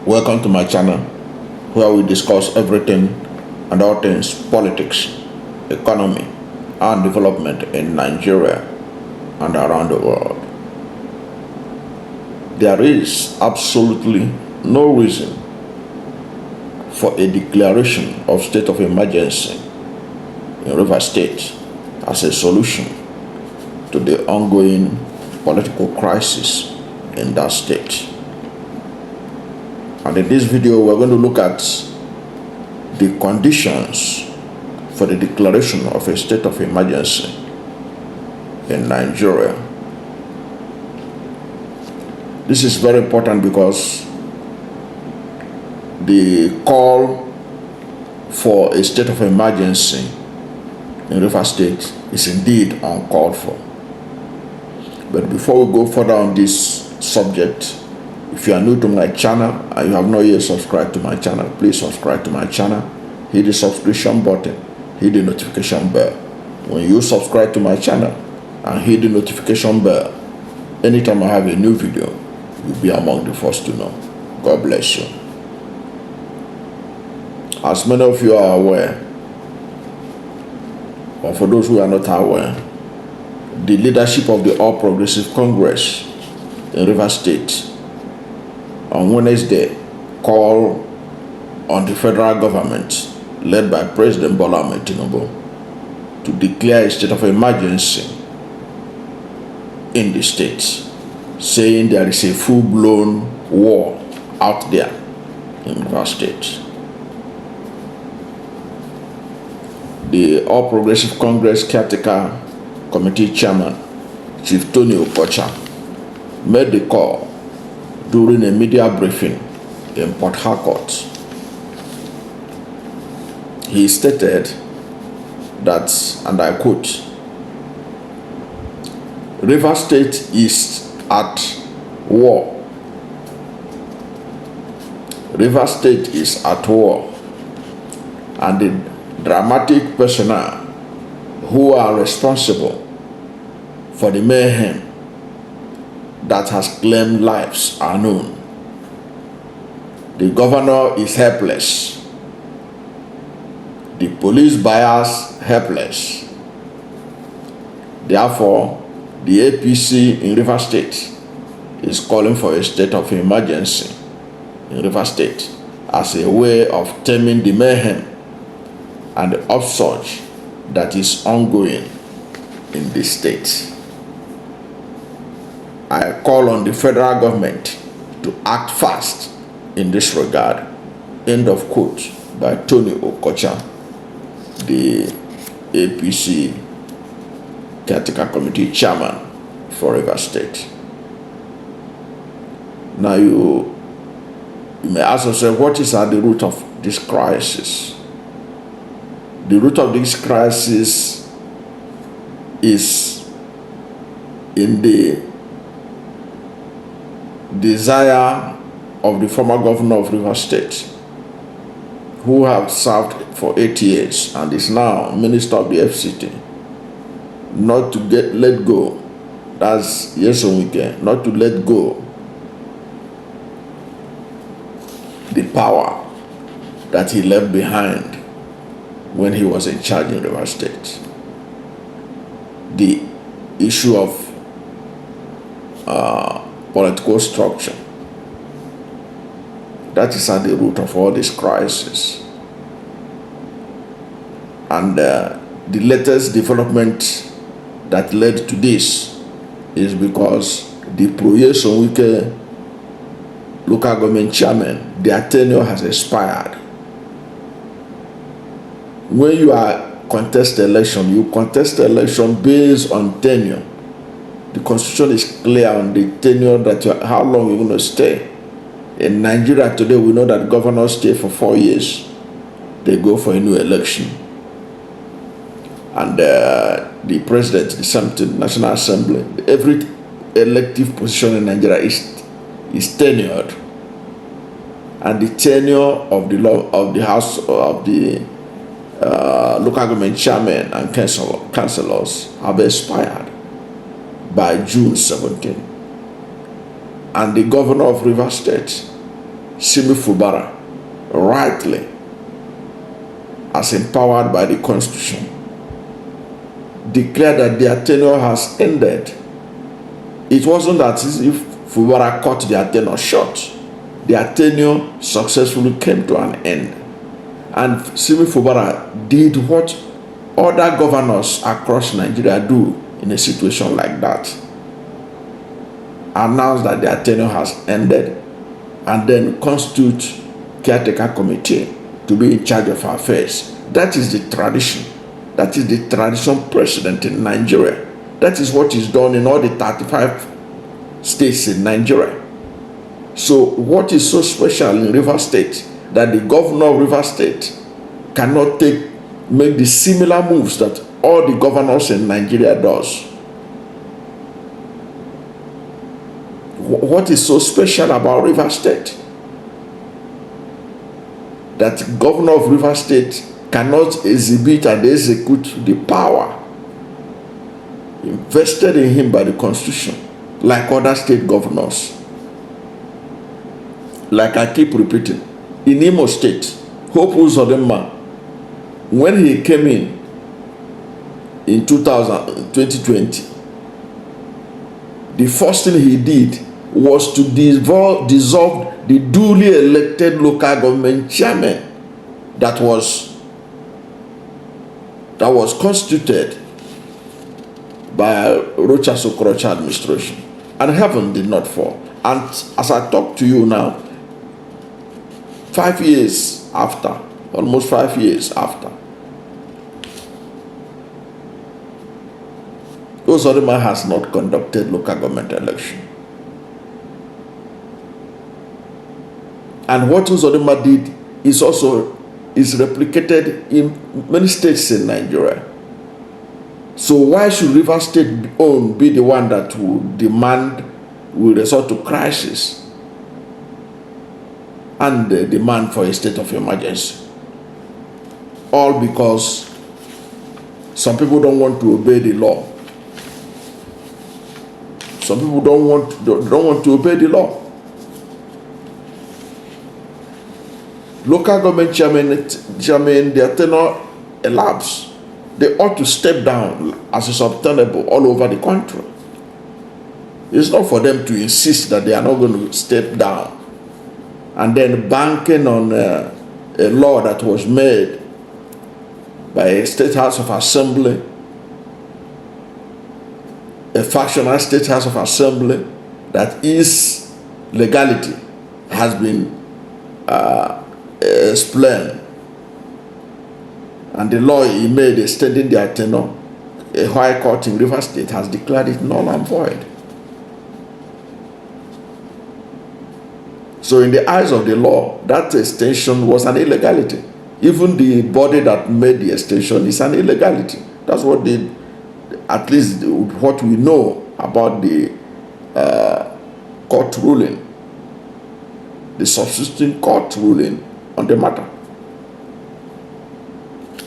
Welcome to my channel, where we discuss everything and all things politics, economy, and development in Nigeria and around the world. There is absolutely no reason for a declaration of state of emergency in Rivers State as a solution to the ongoing political crisis in that state. And in this video, we're going to look at the conditions for the declaration of a state of emergency in Nigeria. This is very important because the call for a state of emergency in Rivers State is indeed uncalled for. But before we go further on this subject, if you are new to my channel and you have not yet subscribed to my channel, please subscribe to my channel. Hit the subscription button, hit the notification bell. When you subscribe to my channel and hit the notification bell, anytime I have a new video, you'll be among the first to know. God bless you. As many of you are aware, or for those who are not aware, the leadership of the All Progressive Congress in Rivers State on Wednesday called on the federal government led by President Bola Ahmed Tinubu to declare a state of emergency in the state, saying there is a full-blown war out there in Rivers State. The All Progressive Congress Caretaker Committee Chairman, Chief Okocha, made the call during a media briefing in Port Harcourt. He stated that, and I quote, "Rivers State is at war. Rivers State is at war, and the dramatic personnel who are responsible for the mayhem that has claimed lives are known. The governor is helpless. The police bias helpless. Therefore, the APC in Rivers State is calling for a state of emergency in Rivers State as a way of taming the mayhem and the upsurge that is ongoing in the state. I call on the federal government to act fast in this regard." End of quote by Tony Okocha, the APC Caretaker Committee Chairman for Rivers State. Now you may ask yourself, what is at the root of this crisis? The root of this crisis is in the desire of the former governor of Rivers State, who have served for 8 years and is now Minister of the FCT, not to let go. That's weekend, not to let go the power that he left behind when he was in charge in Rivers State. The issue of political structure, that is at the root of all this crisis. And the latest development that led to this is because the Pro-Wike local government chairman, their tenure has expired. When you are contest election, you contest election based on tenure. The constitution is clear on the tenure, that how long you're going to stay. In Nigeria today, we know that governors stay for 4 years. They go for a new election. And the president, the National Assembly, every elective position in Nigeria is tenured. And the tenure of the House of the local government chairmen and councillors have expired by June 17. And the governor of Rivers State Simi Fubara, rightly, as empowered by the Constitution, declared that their tenure has ended. It wasn't that if Fubara cut their tenure short. Their tenure successfully came to an end. And Simi Fubara did what other governors across Nigeria do in a situation like that. Announced that their tenure has ended and then constitute caretaker committee to be in charge of affairs. That is the tradition. That is the tradition precedent in Nigeria. That is what is done in all the 35 states in Nigeria. So what is so special in Rivers State that the governor of Rivers State cannot make the similar moves that all the governors in Nigeria does? What is so special about Rivers State that the governor of Rivers State cannot exhibit and execute the power invested in him by the Constitution like other state governors? Like I keep repeating, in Imo State, Hope Uzodinma, when he came in 2020, the first thing he did was to dissolve the duly elected local government chairman that was constituted by Okocha administration, and heaven did not fall. And as I talk to you now, 5 years after, almost 5 years after, Uzodinma has not conducted local government election. And what Uzodinma did is replicated in many states in Nigeria. So why should Rivers State own be the one that will resort to crisis and demand for a state of emergency? All because some people don't want to obey the law. Some people don't want to obey the law. Local government chairman, their tenure elapsed. They ought to step down as is obtainable all over the country. It's not for them to insist that they are not going to step down and then banking on a law that was made by a State House of Assembly, a factional State House of Assembly, that its legality has been explained. And the law he made extending their tenure, a high court in Rivers State has declared it null and void. So in the eyes of the law, that extension was an illegality. Even the body that made the extension is an illegality. That's what at least what we know about the court ruling, the subsisting court ruling on the matter.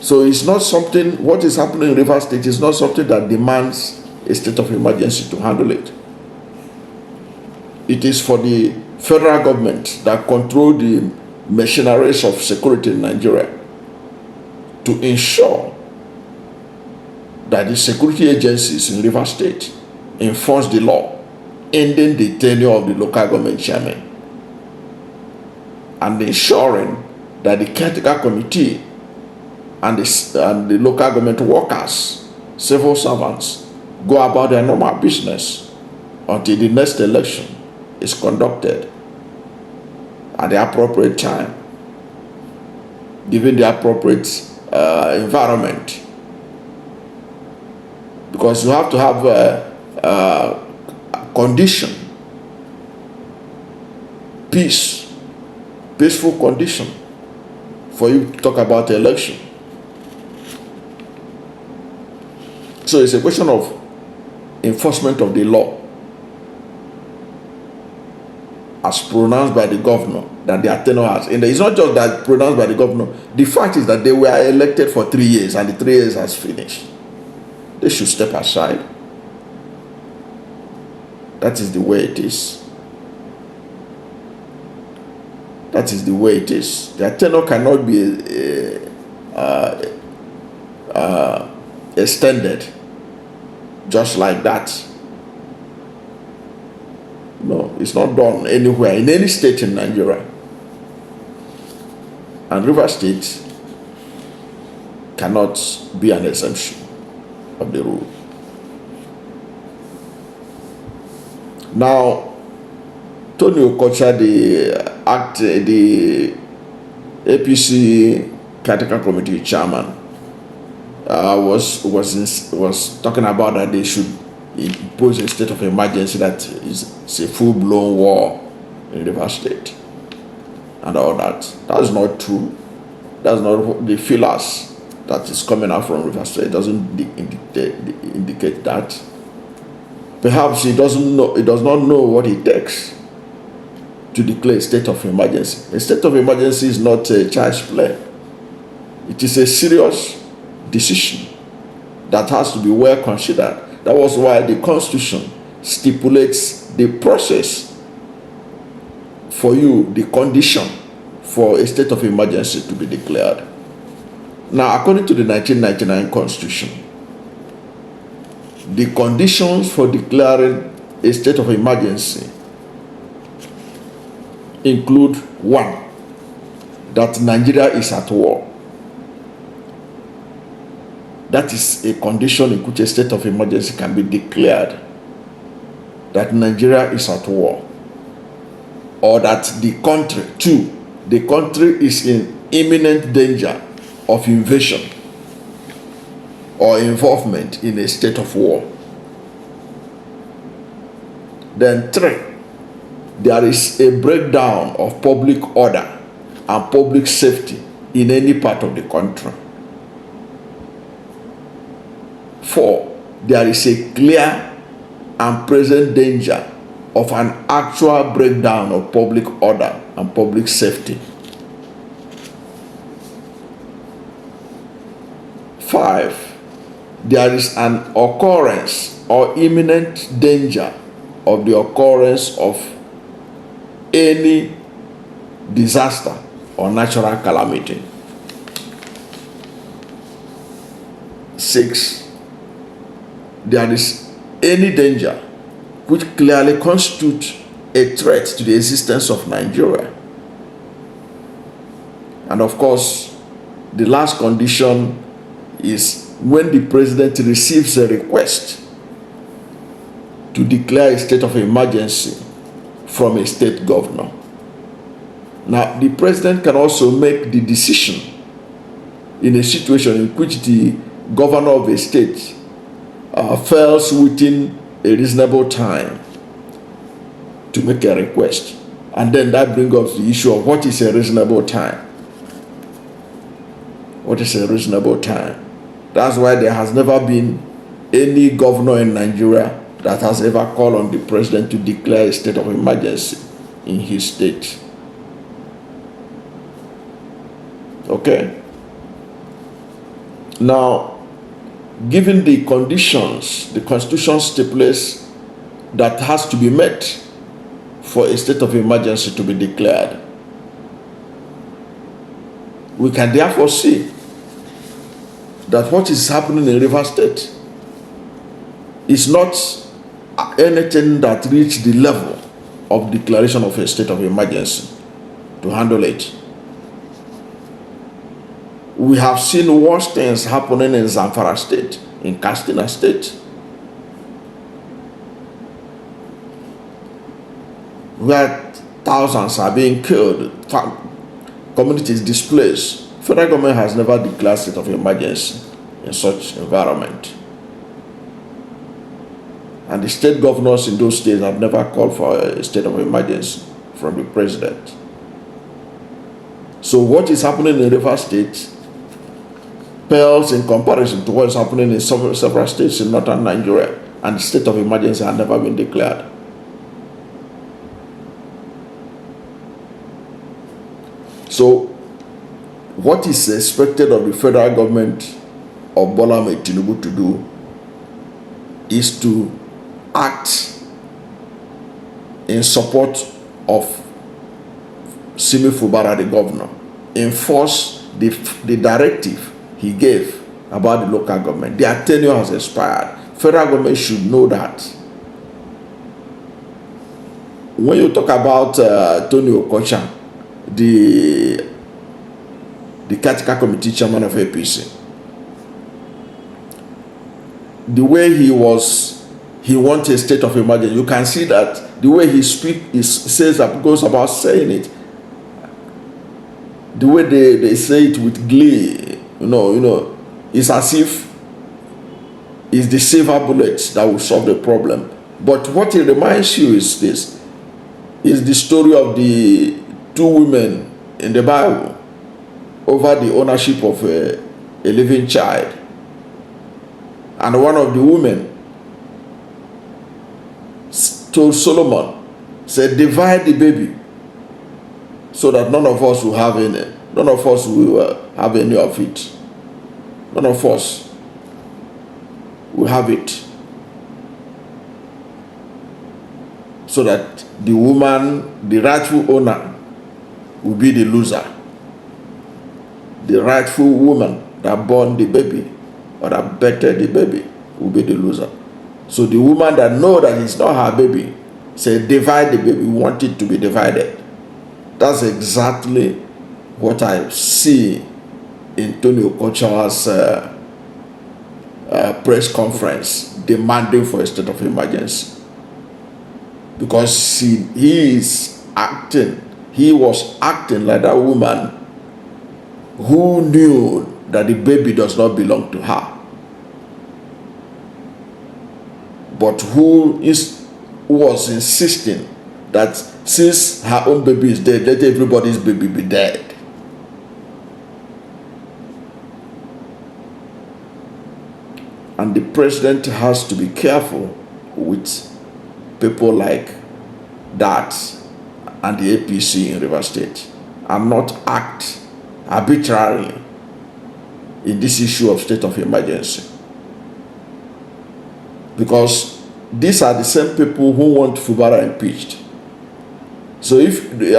So it's not something, what is happening in Rivers State is not something that demands a state of emergency to handle it. It is for the federal government that control the machineries of security in Nigeria to ensure that the security agencies in Rivers State enforce the law, ending the tenure of the local government chairman, and ensuring that the caretaker committee and the local government workers, civil servants, go about their normal business until the next election is conducted at the appropriate time, given the appropriate environment. Because you have to have a condition, peaceful condition for you to talk about the election. So it's a question of enforcement of the law as pronounced by the governor that their tenure has ended. It's not just that pronounced by the governor. The fact is that they were elected for 3 years and the 3 years has finished. They should step aside. That is the way it is. That is the way it is. Their tenure cannot be extended just like that. No, it's not done anywhere in any state in Nigeria. And Rivers State cannot be an exemption of the rule. Now, Tony Okocha, the APC caretaker committee chairman, was talking about that they should impose a state of emergency that is a full-blown war in Rivers State and all that. That's not true. That's not the feelers that is coming out from Rivers State. It doesn't indicate that. Perhaps he does not know what it takes to declare a state of emergency. A state of emergency is not a child's play. It is a serious decision that has to be well considered. That was why the Constitution stipulates the process for you, the condition for a state of emergency to be declared. Now, according to the 1999 Constitution, the conditions for declaring a state of emergency include: 1, that Nigeria is at war. That is a condition in which a state of emergency can be declared, that Nigeria is at war, or that the country, 2, the country is in imminent danger of invasion or involvement in a state of war. Then 3, there is a breakdown of public order and public safety in any part of the country. 4, there is a clear and present danger of an actual breakdown of public order and public safety. 5, there is an occurrence or imminent danger of the occurrence of any disaster or natural calamity. 6, there is any danger which clearly constitutes a threat to the existence of Nigeria. And of course, the last condition is when the president receives a request to declare a state of emergency from a state governor. Now, the president can also make the decision in a situation in which the governor of a state fails within a reasonable time to make a request. And then that brings up the issue of what is a reasonable time. What is a reasonable time? That's why there has never been any governor in Nigeria that has ever called on the president to declare a state of emergency in his state. Okay? Now, given the conditions the Constitution stipulates that has to be met for a state of emergency to be declared, we can therefore see that what is happening in Rivers State is not anything that reached the level of declaration of a state of emergency to handle it. We have seen worse things happening in Zamfara State, in Katsina State, where thousands are being killed, communities displaced. Federal government has never declared state of emergency in such environment. And the state governors in those states have never called for a state of emergency from the president. So what is happening in Rivers State pales in comparison to what is happening in several states in northern Nigeria, and the state of emergency has never been declared. So what is expected of the federal government of Bola Ahmed Tinubu to do is to act in support of Simi Fubara, the governor, enforce the directive he gave about the local government. Their tenure has expired. Federal government should know that. When you talk about Tony Okocha, the caretaker committee chairman of APC, the way he wants a state of emergency, you can see that the way he goes about saying it, the way they say it with glee, it's as if it's the silver bullet that will solve the problem. But what it reminds you is this: is the story of the two women in the Bible over the ownership of a living child. And one of the women told Solomon, said, divide the baby so that none of us will have any of it. None of us will have it. So that the woman, the rightful owner, will be the loser. The rightful woman that born the baby or that bettered the baby will be the loser. So the woman that know that it's not her baby, say divide the baby, we want it to be divided. That's exactly what I see in Tony Okocha's press conference demanding for a state of emergency. Because he was acting like that woman who knew that the baby does not belong to her, but who was insisting that since her own baby is dead, let everybody's baby be dead. And the president has to be careful with people like that and the APC in Rivers State and not act arbitrarily in this issue of state of emergency. Because these are the same people who want Fubara impeached. So if they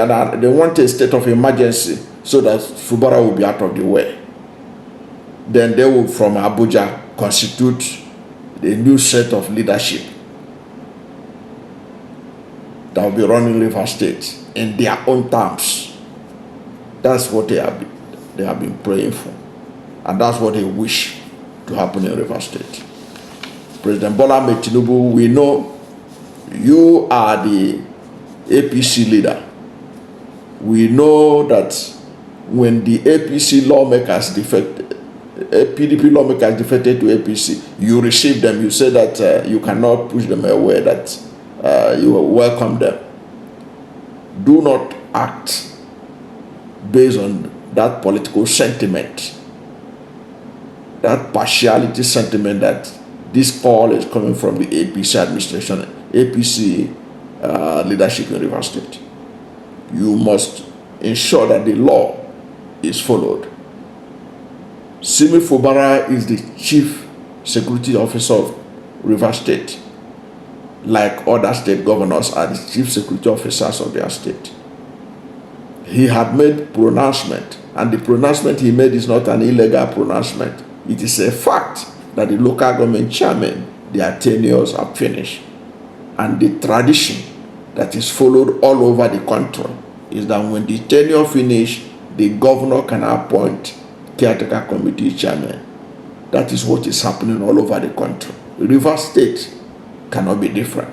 want a state of emergency so that Fubara will be out of the way, then they will from Abuja constitute the new set of leadership that will be running Rivers State in their own terms. That's what they have been praying for, and that's what they wish to happen in Rivers State. President Bola Ahmed Tinubu, we know you are the APC leader. We know that when the APC lawmakers PDP lawmakers defected to APC, you received them. You said that you cannot push them away, that you welcome them. Do not act based on that political sentiment, that partiality sentiment that this call is coming from the APC administration, APC leadership in Rivers State. You must ensure that the law is followed. Simi Fubara is the chief security officer of Rivers State, like other state governors are the chief security officers of their state. He had made pronouncement, and the pronouncement he made is not an illegal pronouncement. It is a fact that the local government chairmen, their tenures are finished. And the tradition that is followed all over the country is that when the tenure finish, the governor can appoint caretaker committee chairman. That is what is happening all over the country. Rivers State cannot be different.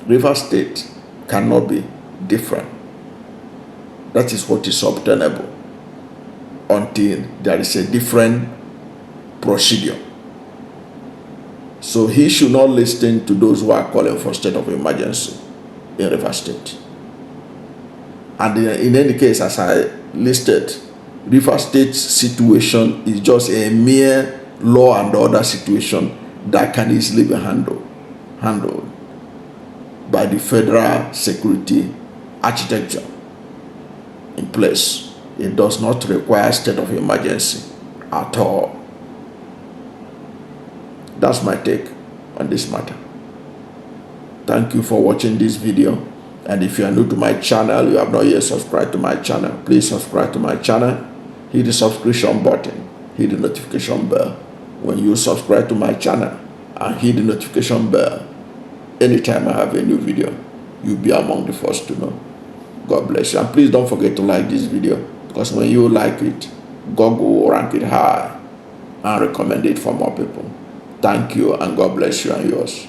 Rivers State cannot be different. That is what is obtainable until there is a different procedure. So he should not listen to those who are calling for state of emergency in Rivers State. And in any case, as I listed, Rivers State's situation is just a mere law and order situation that can easily be handled by the federal security architecture in place. It does not require state of emergency at all. That's my take on this matter. Thank you for watching this video. And if you are new to my channel, you have not yet subscribed to my channel, please subscribe to my channel. Hit the subscription button, hit the notification bell. When you subscribe to my channel and hit the notification bell, anytime I have a new video, you'll be among the first to know. God bless you. And please don't forget to like this video, because when you like it, God will rank it high and recommend it for more people. Thank you, and God bless you and yours.